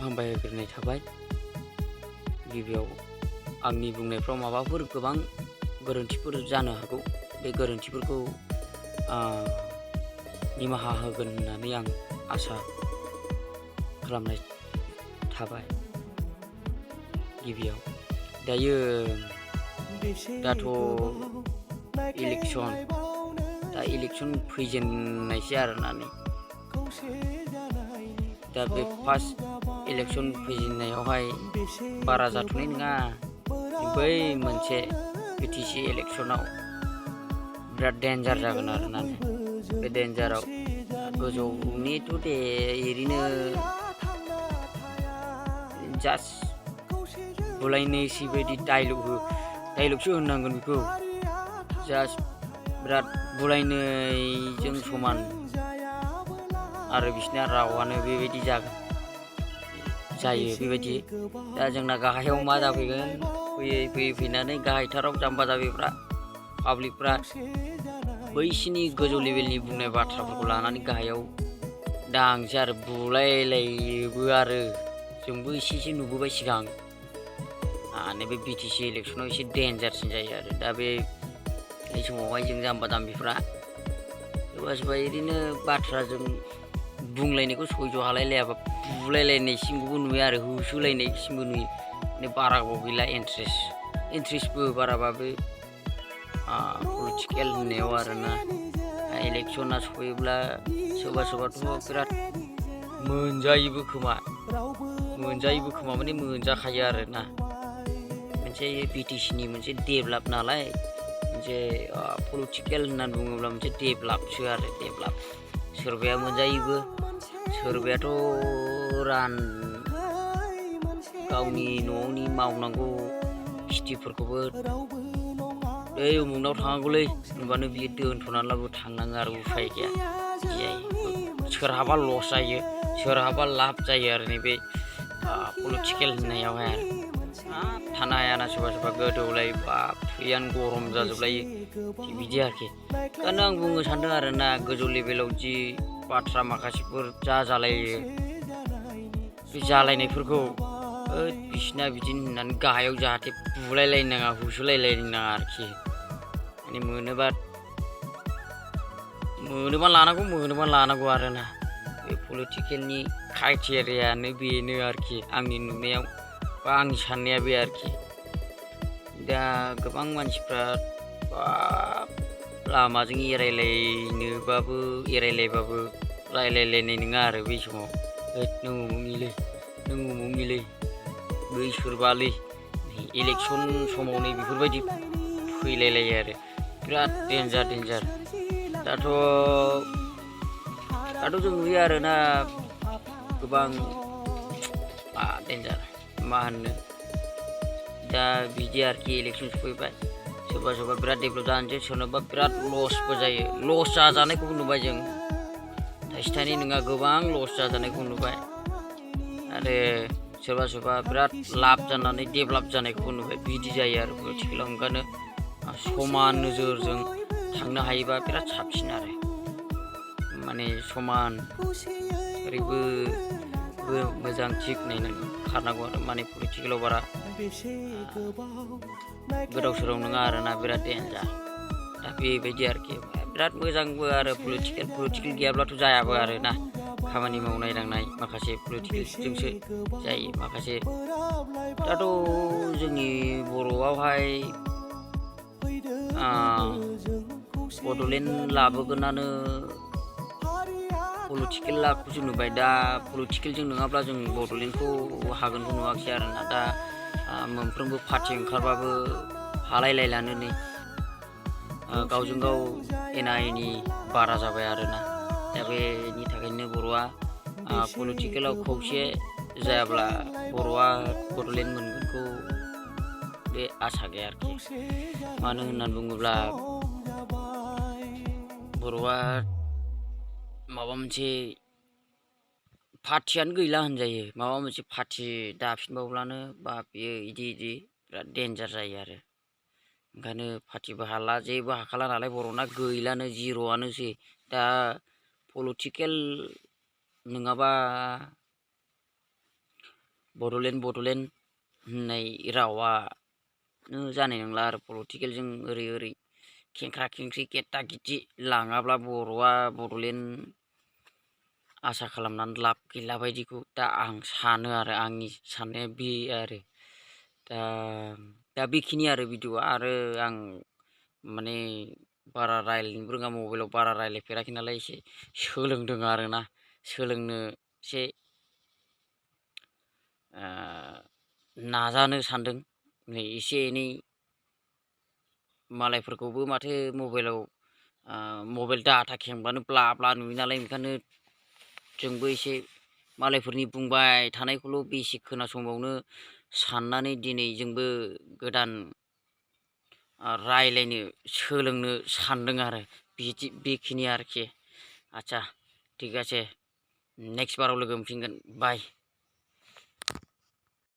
हामबायग्रोनाय थाबाय। गिबियाव आंनि बुंनायफ्राव माबाफोर गोबां गोरोन्थिफोर जानो हागौ। बे गोरोन्थिफोरखौ निमाहा होगोन होननानै आं आसा खालामनाय थाबाय। गिबियाव दायो दाथ' इलेक्सन फैजेननायसै आरोना नै। दा बे फार्स्ट इलेक्सन फैजेननायावहाय बारा जाथ'नाय नङा। बै मोनसे बिटिसि इलेक्सनाव बिराद डेन्जार जागोन आरोना। बे डेन्जाराव गोजौनिथ' दे ओरैनो जास्ट बुलायनोसै बायदि डाइलगसो होननांगोन बेखौ। जास्ट बिराद बुलायनायजों समान आरो बिसिना रावानो बेबायदि जायो बेबायदि। दा जोंना गाहायाव मा जाफैगोन, फैयै फैनानै गाहायथाराव जाम्बा जाम्बिफ्रा पाब्लिकफ्रा बैसिनि गोजौ लेभेलनि बुंनाय बाथ्राफोरखौ लानानै गाहायाव दांसै आरो बुलायलायोबो। आरो जोंबो एसे नुबोबाय सिगां। नैबे बिटिसि इलेक्सनाव एसे डेन्जारसिन जायो आरो। दा बे समावहाय जों जाम्बा जाम्बिफ्रा सोरबा ओरैनो बाथ्राजों बुंलायनायखौ सयज' हालायलायाबा बुलायलायनायसिमखौबो नुयो आरो होसोलायनायसिमबो नुयो। माने बारा गोबाव गैला इन्ट्रेस्टबो बाराबाबो पलिटिकेल होननायाव आरोना। इलेक्सना सफैयोब्ला सोरबाथ' बिराद मोनजायोबो खोमा माने मोनजाखायो आरोना। मोनसे बिटिसिनि मोनसे डेभेलप नालाय, मोनसे पलिटिकेल होननानै बुङोब्ला मोनसे डेभेलपसो आरो डेभेलप। सोरबाया मोनजायोबो, सोरबायाथ' गावनि न'नि मावनांगौ खेथिफोरखौबो बै उमुगनाव थांनांगौलै होनबानो बियो दोनथ'नानैब्लाबो थांनाङो आरो उफाय गैया। बिदि जायो। सोरहाबा लस जायो, सोरहाबा लाब जायो आरो नैबे पलिटिकेल होननायावहाय आरो। थानो हायाना सोरबा गोदौलायो, बाब थैयानो गरम जाजोबलायो बिदि आरोखि। ओंखायनो आं बुंनो सानदों आरोना, गोजौ लेभेलाव जि बाथ्रा माखासेफोर जालायो, बे जालायनायफोरखौ बिसिना बिदिनो होननानै गाहायाव जाहाथे बुलायलायनो नाङा, होसोलायलायनो नाङा आरोखि। माने मोनोबा लानांगौ आरोना। बे पलिटिकेलनि क्राइटेरियानो बेनो आरोखि आंनि नुनायाव, बा आंनि साननाया बे आरोखि। दा गोबां मानसिफ्रा लामाजों एरायलायबाबो रायलायलायनाय नङा आरो बै समाव। नों उमुगनिलै बै सोरबालै, इलेक्सन समाव नै बेफोरबायदि फैलायलायो आरो। बिराद डेन्जार। दाथ' जों नुयो आरोना गोबां डेन्जार मा होननो। दा बिदि आरोखि इलेक्सन सफैबाय, सोरबा बिराद डेभेलप जानोसै, सोरनोबा बिराद लसबो जायो। लस जाजानायखौबो नुबाय जों, थाइसे थाइनै नङा गोबां लस जाजानायखौ नुबाय। आरो सोरबा बिराद लाब जानानै डेभेलप जानायखौबो नुबाय। बिदि जायो आरो पलिटिकेलाव। ओंखायनो समान नोजोरजों थांनो हायोबा बिराद साबसिन आरो। माने समान ओरैबो मोजां थिग नायनानै खारनांगौ आरो। माने पलिटिकेलाव बारा गोदाव सोराव नङा आरोना, बिराद डेन्जार। दा बेबायदि आरोखि। बिराद मोजांबो आरो पलिटिकेल गैयाब्लाथ' जायाबो आरोना। खामानि मावनाय दांनाय माखासे पलिटिकेलजोंसो जायो माखासे। दाथ' जोंनि बर'आवहाय बड'लेण्ड लाबोगोनानो पलिटिकेल लाखौसो नुबाय। दा पलिटिकेलजों नङाब्ला जों बड'लेण्डखौ हागोनखौ नुवाखिसै आरोना। दा मोनफ्रोमबो पार्टि ओंखारबाबो हालायलायलानो नै, गावजों गाव एना एनि बारा जाबाय आरोना। दा बेनि थाखायनो बर'आ पलिटिकेलाव खौसे जायाब्ला बर'आ बड'लेण्ड मोनगोनखौ बे आसा गैया आरोखि। मानो होननानै बुङोब्ला बर'आ माबा मोनसे पार्टियानो गैला होनजायो। माबा मोनसे पार्टि दाफिनबावब्लानो बा बेयो इदि बिराद डेन्जार जायो आरो। ओंखायनो पार्टिबो हाला, जेबो हाखाला नालाय बर'ना गैलानो, जिर'आनोसै। दा पलिटिकेल नङाबा बड'लेण्ड होननाय रावानो जानाय नंला आरो पलिटिकेलजों ओरै खेंख्रा खेंख्रि गेददा गेददि लाङाब्ला बर'आ बड'लेण्ड आसा खालामनानै लाब गैला बायदिखौ दा आं सानो आरो आंनि साननाया बे आरो दा बेखिनि आरो भिडिअ'आ आरो आं माने बारा रायज्लायनोबो रोङा मबाइलाव बारा रायज्लायफेराखै नालाय एसे सोलोंदों आरोना सोलोंनो एसे नाजानो सानदों नै एसे एनै मालायफोरखौबो माथो मबाइलाव मबाइल डाटा खेंब्लानो ब्ला ब्ला नुयो नालाय ओंखायनो जोंबो एसे मालायफोरनि बुंबाय थानायखौल' बेसे खोनासंबावनो साननानै दिनै जोंबो गोदान रायलायनो सोलोंनो सानदों आरो बेखिनि आरोखि आच्छा ठीक আছে नेक्स्ट बाराव लोगो मोनफिनगोन बाय।